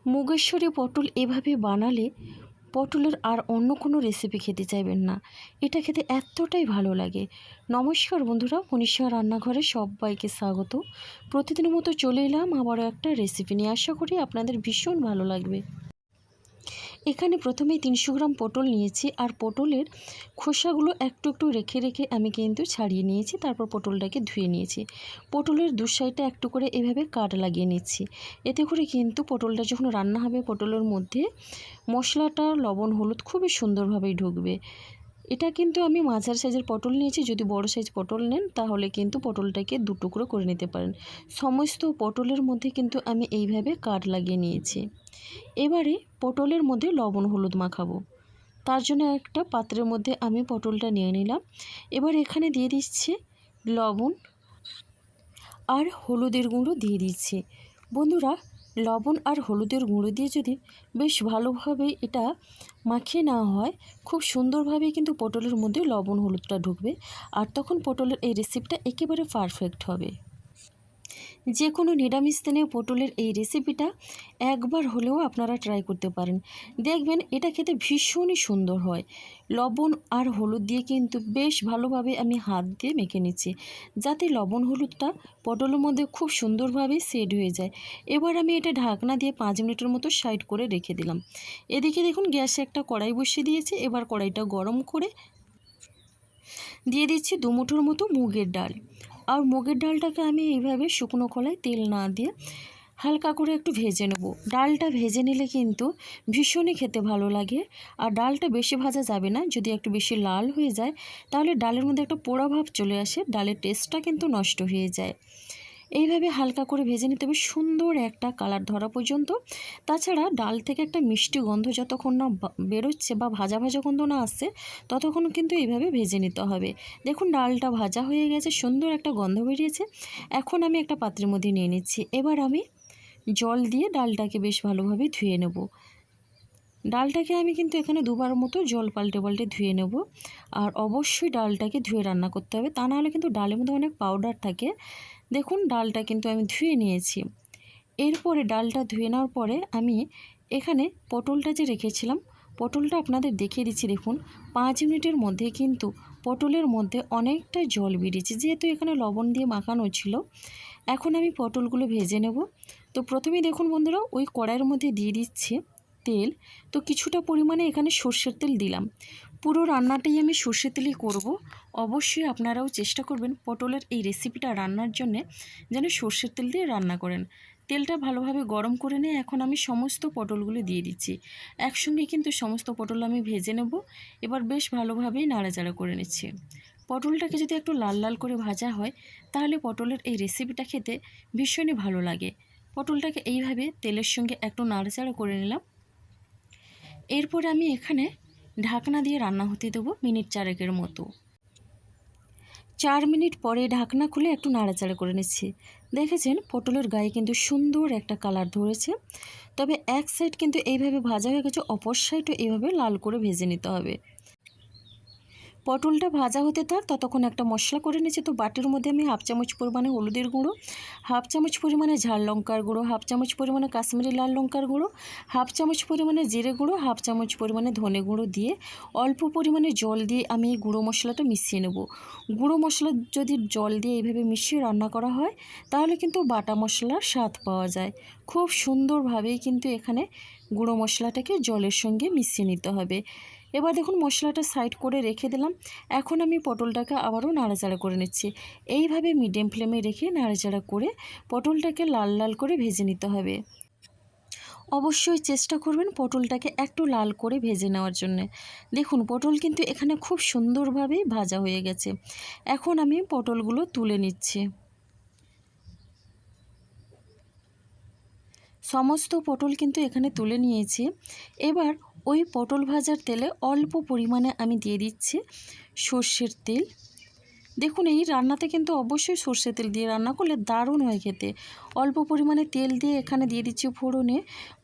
মুগেশ্বরী পটল এভাবে বানালে পটলের আর অন্য কোনো রেসিপি খেতে চাইবেন না। এটা খেতে এতটাই ভালো লাগে। নমস্কার বন্ধুরা, মনীষা রান্নাঘরে সবাইকে স্বাগত। প্রতিদিনের মতো চলে এলাম আবারও একটা রেসিপি নিয়ে। আশা করি আপনাদের ভীষণ ভালো লাগবে। এখানে প্রথমেই 300 গ্রাম পটল নিয়েছি, আর পটলের খোসাগুলো একটু একটু রেখে রেখে আমি কিন্তু ছাড়িয়ে নিয়েছি। তারপর পটলটাকে ধুয়ে নিয়েছি। পটলের দু সাইডে একটু করে এভাবে কাট লাগিয়ে নিচ্ছি। এতে করে কিন্তু পটলটা যখন রান্না হবে পটলের মধ্যে মশলাটা, লবণ, হলুদ খুবই সুন্দরভাবেই ঢুকবে। এটা কিন্তু আমি মাঝারি সাইজের পটল নিয়েছি। যদি বড় সাইজ পটল নেন তাহলে কিন্তু পটলটাকে দু টুকরো করে নিতে পারেন। সমস্ত পটলের মধ্যে কিন্তু আমি এইভাবে কাট লাগিয়ে নিয়েছি। এবারে পটলের মধ্যে লবণ হলুদ মাখাবো। তার জন্য একটা পাত্রের মধ্যে আমি পটলটা নিয়ে নিলাম। এবার এখানে দিয়ে দিচ্ছি লবণ আর হলুদের গুঁড়ো দিয়ে দিচ্ছি। বন্ধুরা, লবণ আর হলুদের গুঁড়ো দিয়ে যদি বেশ ভালোভাবে এটা মাখিয়ে নেওয়া হয়, খুব সুন্দরভাবে কিন্তু পটলের মধ্যে লবণ হলুদটা ঢুকবে, আর তখন পটলের এই রেসিপিটা একেবারে পারফেক্ট হবে। যে কোনো নিরামিষ দিনে পটলের এই রেসিপিটা একবার হলেও আপনারা ট্রাই করতে পারেন। দেখবেন এটা খেতে ভীষণই সুন্দর হয়। লবণ আর হলুদ দিয়ে কিন্তু বেশ ভালোভাবে আমি হাত দিয়ে মেখে নিচ্ছি, যাতে লবণ হলুদটা পটলের মধ্যে খুব সুন্দরভাবে সেট হয়ে যায়। এবার আমি এটা ঢাকনা দিয়ে 5 মিনিটের মতো সাইড করে রেখে দিলাম। এদিকে দেখুন গ্যাসে একটা কড়াই বসিয়ে দিয়েছি। এবার কড়াইটা গরম করে দিয়ে দিচ্ছি 2 মুঠোর মতো মুগের ডাল। আর মুগের ডালটাকে আমি এইভাবে শুকনো কড়ায় তেল না দিয়ে হালকা করে একটু ভেজে নেব। ডালটা ভেজে নিলে কিন্তু ভীষণই খেতে ভালো লাগে। আর ডালটা বেশি ভাজা যাবে না। যদি একটু বেশি লাল হয়ে যায় তাহলে ডালের মধ্যে একটা পোড়া ভাব চলে আসে, ডালের টেস্টটা কিন্তু নষ্ট হয়ে যায়। এইভাবে হালকা করে ভেজে নিতে হবে, সুন্দর একটা কালার ধরা পর্যন্ত। তাছাড়া ডাল থেকে একটা মিষ্টি গন্ধ যতক্ষণ না বেরোচ্ছে বা ভাজা ভাজা গন্ধ না আসছে ততক্ষণ কিন্তু এইভাবে ভেজে নিতে হবে। দেখুন ডালটা ভাজা হয়ে গেছে, সুন্দর একটা গন্ধ বেরিয়েছে। এখন আমি একটা পাত্রের মধ্যে নিয়ে নিচ্ছি। এবার আমি জল দিয়ে ডালটাকে বেশ ভালোভাবে ধুয়ে নেব। ডালটাকে আমি কিন্তু এখানে দুবার মতো জল পাল্টে পাল্টে ধুয়ে নেব। আর অবশ্যই ডালটাকে ধুয়ে রান্না করতে হবে, তা নাহলে কিন্তু ডালের মধ্যে অনেক পাউডার থাকে। দেখুন ডালটা কিন্তু আমি ধুয়ে নিয়েছি। এরপরে ডালটা ধুয়ে নেওয়ার পরে আমি এখানে পটলটা যে রেখেছিলাম, পটলটা আপনাদের দেখিয়ে দিচ্ছি। দেখুন 5 মিনিটের মধ্যে কিন্তু পটলের মধ্যে অনেকটা জল বেরিয়েছে, যেহেতু এখানে লবণ দিয়ে মাখানো ছিল। এখন আমি পটলগুলো ভেজে নেব। তো প্রথমেই দেখুন বন্ধুরা, ওই কড়াইয়ের মধ্যে দিয়ে দিচ্ছি তেল। তো কিছুটা পরিমাণে এখানে সর্ষের তেল দিলাম। পুরো রান্নাটাই আমি সর্ষের তেলই করব। অবশ্যই আপনারাও চেষ্টা করবেন পটলের এই রেসিপিটা রান্নার জন্যে যেন সর্ষের তেল দিয়ে রান্না করেন। তেলটা ভালোভাবে গরম করে নিয়ে এখন আমি সমস্ত পটলগুলো দিয়ে দিচ্ছি। একসঙ্গে কিন্তু সমস্ত পটল আমি ভেজে নেব। এবার বেশ ভালোভাবেই নাড়াচাড়া করে নিচ্ছি। পটলটাকে যদি একটু লাল লাল করে ভাজা হয় তাহলে পটলের এই রেসিপিটা খেতে ভীষণই ভালো লাগে। পটলটাকে এইভাবে তেলের সঙ্গে একটু নাড়াচাড়া করে নিলাম। এরপরে আমি এখানে ঢাকনা দিয়ে রান্না হতে দেবো মিনিট 4 মতো। 4 মিনিট পরে ঢাকনা খুলে একটু নাড়াচাড়া করে নিচ্ছি। দেখেছেন পটলের গায়ে কিন্তু সুন্দর একটা কালার ধরেছে। তবে এক সাইড কিন্তু এইভাবে ভাজা হয়ে গেছে, অপর সাইডও এইভাবে লাল করে ভেজে নিতে হবে। পটলটা ভাজা হতে থাক, ততক্ষণ একটা মশলা করে নিচ্ছি। তো বাটির মধ্যে আমি 1/2 চামচ পরিমাণে হলুদের গুঁড়ো, 1/2 চামচ পরিমাণে ঝাল লঙ্কার গুঁড়ো, 1/2 চামচ পরিমাণে কাশ্মীরি লাল লঙ্কার গুঁড়ো, 1/2 চামচ পরিমাণে জিরে গুঁড়ো, 1/2 চামচ পরিমাণে ধনে গুঁড়ো দিয়ে অল্প পরিমাণে জল দিয়ে আমি এই গুঁড়ো মশলাটা মিশিয়ে নেব। গুঁড়ো মশলা যদি জল দিয়ে এইভাবে মিশিয়ে রান্না করা হয় তাহলে কিন্তু বাটা মশলার স্বাদ পাওয়া যায়। খুব সুন্দরভাবেই কিন্তু এখানে গুঁড়ো মশলাটাকে জলের সঙ্গে মিশিয়ে নিতে হবে। এবার দেখুন মশলাটা সাইড করে রেখে দিলাম। এখন আমি পটলটাকে আবারও নাড়াচাড়া করে নিচ্ছি। এইভাবে মিডিয়াম ফ্লেমে রেখে নাড়াচাড়া করে পটলটাকে লাল লাল করে ভেজে নিতে হবে। অবশ্যই চেষ্টা করবেন পটলটাকে একটু লাল করে ভেজে নেওয়ার জন্য। দেখুন পটল কিন্তু এখানে খুব সুন্দরভাবেই ভাজা হয়ে গেছে। এখন আমি পটলগুলো তুলে নিচ্ছি। সমস্ত পটল কিন্তু এখানে তুলে নিয়েছি। এবার ওই পটল ভাজার তেলে অল্প পরিমাণে আমি দিয়ে দিচ্ছি সর্ষের তেল। দেখুন এই রান্নাতে কিন্তু অবশ্যই সর্ষে তেল দিয়ে রান্না করলে দারুণ হয় খেতে। অল্প পরিমাণে তেল দিয়ে এখানে দিয়ে দিচ্ছি ফোড়নে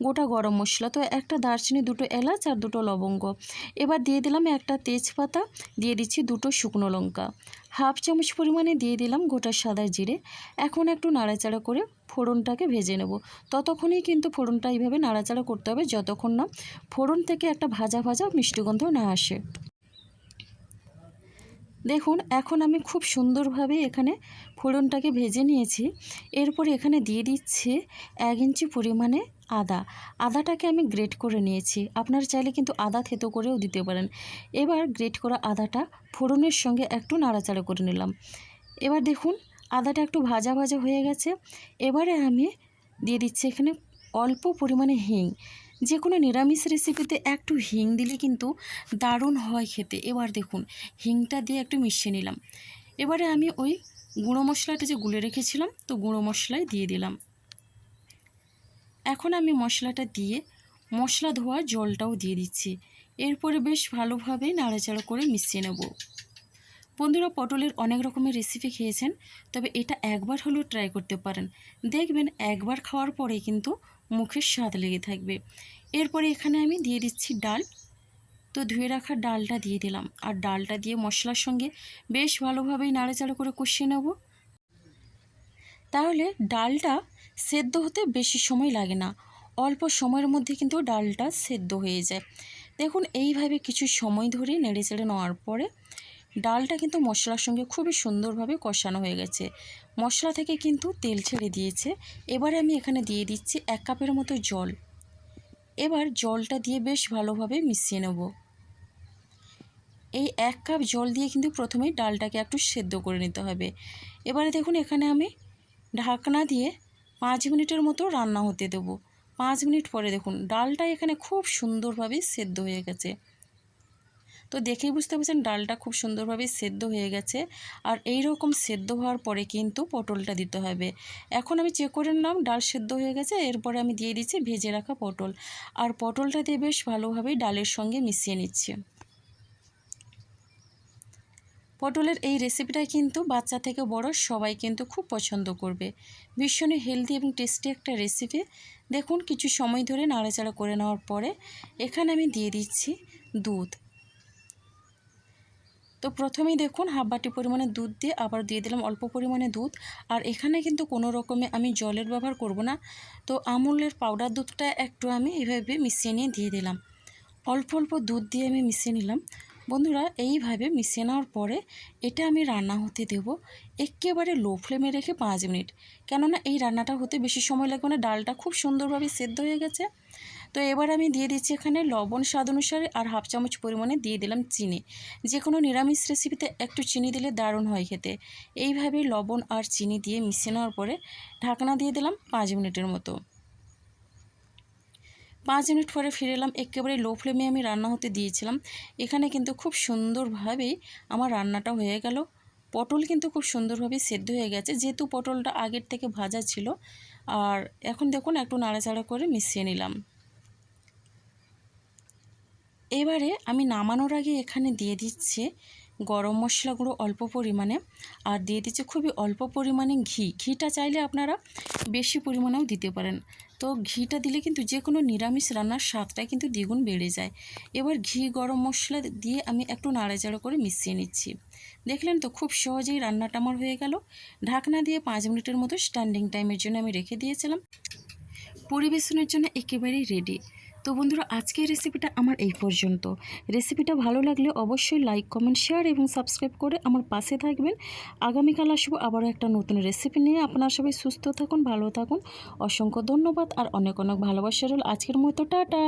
গোটা গরম মশলা, তো একটা দারচিনি, দুটো এলাচ আর দুটো লবঙ্গ। এবার দিয়ে দিলাম একটা তেজপাতা, দিয়ে দিচ্ছি দুটো শুকনো লঙ্কা, হাফ চামচ পরিমাণে দিয়ে দিলাম গোটা সাদা জিরে। এখন একটু নাড়াচাড়া করে ফোড়নটাকে ভেজে নেব। ততক্ষণেই কিন্তু ফোড়নটা এইভাবে নাড়াচাড়া করতে হবে যতক্ষণ না ফোড়ন থেকে একটা ভাজা ভাজা মিষ্টি গন্ধ না আসে। দেখুন এখন আমি খুব সুন্দরভাবে এখানে ফোড়নটাকে ভেজে নিয়েছি। এরপর এখানে দিয়ে দিচ্ছি 1 ইঞ্চি পরিমাণে আদা। আদাটাকে আমি গ্রেট করে নিয়েছি, আপনারা চাইলে কিন্তু আদা থেতো করেও দিতে পারেন। এবার গ্রেট করা আদাটা ফোড়নের সঙ্গে একটু নাড়াচাড়া করে নিলাম। এবার দেখুন আদাটা একটু ভাজা ভাজা হয়ে গেছে। এবারে আমি দিয়ে দিচ্ছি এখানে অল্প পরিমাণে হিং। যে কোনো নিরামিষ রেসিপিতে একটু হিং দিলে কিন্তু দারুণ হয় খেতে। এবার দেখুন হিংটা দিয়ে একটু মিশিয়ে নিলাম। এবারে আমি ওই গুঁড়ো মশলাটা যে গুলে রেখেছিলাম, তো গুঁড়ো মশলাই দিয়ে দিলাম। এখন আমি মশলাটা দিয়ে মশলা ধোয়া জলটাও দিয়ে দিচ্ছি। এরপরে বেশ ভালোভাবে নাড়াচাড়া করে মিশিয়ে নেব। বন্ধুরা পটলের অনেক রকমের রেসিপি খেয়েছেন, তবে এটা একবার হলেও ট্রাই করতে পারেন। দেখবেন একবার খাওয়ার পরে কিন্তু মুখের স্বাদ লেগে থাকবে। এরপরে এখানে আমি দিয়ে দিচ্ছি ডাল। তো ধুয়ে রাখা ডালটা দিয়ে দিলাম, আর ডালটা দিয়ে মশলার সঙ্গে বেশ ভালোভাবেই নাড়াচাড়া করে কষিয়ে নেব। তাহলে ডালটা সেদ্ধ হতে বেশি সময় লাগে না, অল্প সময়ের মধ্যে কিন্তু ডালটা সেদ্ধ হয়ে যায়। দেখুন এইভাবে কিছু সময় ধরে নেড়েচেড়ে নেওয়ার পরে ডালটা কিন্তু মশলার সঙ্গে খুবই সুন্দরভাবে কষানো হয়ে গেছে। মশলা থেকে কিন্তু তেল ছেড়ে দিয়েছে। এবারে আমি এখানে দিয়ে দিচ্ছি 1 কাপের মতো জল। এবার জলটা দিয়ে বেশ ভালোভাবে মিশিয়ে নেব। এই 1 কাপ জল দিয়ে কিন্তু প্রথমেই ডালটাকে একটু সেদ্ধ করে নিতে হবে। এবারে দেখুন এখানে আমি ঢাকনা দিয়ে 5 মিনিটের মতো রান্না হতে দেব। 5 মিনিট পরে দেখুন ডালটা এখানে খুব সুন্দরভাবে সেদ্ধ হয়ে গেছে। তো দেখেই বুঝতে পারছেন ডালটা খুব সুন্দরভাবে সেদ্ধ হয়ে গেছে। আর এই রকম সেদ্ধ হওয়ার পরে কিন্তু পটলটা দিতে হবে। এখন আমি চেক করে নিলাম ডাল সেদ্ধ হয়ে গেছে। এরপরে আমি দিয়ে দিচ্ছি ভেজে রাখা পটল, আর পটলটা দিয়ে বেশ ভালোভাবে ডালের সঙ্গে মিশিয়ে নিচ্ছি। পটলের এই রেসিপিটা কিন্তু বাচ্চা থেকে বড় সবাই কিন্তু খুব পছন্দ করবে। ভীষণই হেলদি এবং টেস্টি একটা রেসিপি। দেখুন কিছু সময় ধরে নাড়াচাড়া করে নেওয়ার পরে এখানে আমি দিয়ে দিচ্ছি দুধ। তো প্রথমেই দেখুন হাফ বাটি পরিমাণে দুধ দিয়ে আবার দিয়ে দিলাম অল্প পরিমাণে দুধ। আর এখানে কিন্তু কোনো রকমে আমি জলের ব্যবহার করব না। তো আমুলের পাউডার দুধটা একটু আমি এইভাবে মিশিয়ে নিয়ে দিয়ে দিলাম। অল্প অল্প দুধ দিয়ে আমি মিশিয়ে নিলাম। বন্ধুরা এইভাবে মিশিয়ে নেওয়ার পরে এটা আমি রান্না হতে দেব একেবারে লো ফ্লেমে রেখে 5 মিনিট। কেননা এই রান্নাটা হতে বেশি সময় লাগবে না, ডালটা খুব সুন্দরভাবে সেদ্ধ হয়ে গেছে। তো এবার আমি দিয়ে দিচ্ছি এখানে লবণ স্বাদ অনুসারে, আর হাফ চামচ পরিমাণে দিয়ে দিলাম চিনি। যে কোনো নিরামিষ রেসিপিতে একটু চিনি দিলে দারুণ হয় খেতে। এইভাবে লবণ আর চিনি দিয়ে মিশিয়ে নেওয়ার পরে ঢাকনা দিয়ে দিলাম 5 মিনিটের মতো। 5 মিনিট পরে ফিরে এলাম। একেবারে লো ফ্লেমে আমি রান্না হতে দিয়েছিলাম। এখানে কিন্তু খুব সুন্দরভাবেই আমার রান্নাটা হয়ে গেল। পটল কিন্তু খুব সুন্দরভাবে সেদ্ধ হয়ে গেছে, যেহেতু পটলটা আগের থেকে ভাজা ছিল। আর এখন দেখুন একটু নাড়াচাড়া করে মিশিয়ে নিলাম। এবারে আমি নামানোর আগে এখানে দিয়ে দিচ্ছি গরম মশলা গুঁড়ো অল্প পরিমাণে, আর দিয়ে দিচ্ছি খুবই অল্প পরিমাণে ঘি। ঘিটা চাইলে আপনারা বেশি পরিমাণেও দিতে পারেন। তো ঘিটা দিলে কিন্তু যে কোনো নিরামিষ রান্নার স্বাদটা কিন্তু দ্বিগুণ বেড়ে যায়। এবার ঘি গরম মশলা দিয়ে আমি একটু নাড়াচাড়া করে মিশিয়ে নিচ্ছি। দেখলেন তো খুব সহজেই রান্নাটা আমার হয়ে গেল। ঢাকনা দিয়ে 5 মিনিটের মতো স্ট্যান্ডিং টাইমের জন্য আমি রেখে দিয়েছিলাম। পরিবেশনের জন্য একেবারেই রেডি। তো বন্ধুরা আজকের রেসিপিটা আমার এই পর্যন্ত। রেসিপিটা ভালো লাগলে অবশ্যই লাইক, কমেন্ট, শেয়ার এবং সাবস্ক্রাইব করে আমার পাশে থাকবেন। আগামীকাল আসবো আবারও একটা নতুন রেসিপি নিয়ে। আপনারা সবাই সুস্থ থাকুন, ভালো থাকুন। অসংখ্য ধন্যবাদ আর অনেক অনেক ভালোবাসা রইল। আজকের মতো টাটা।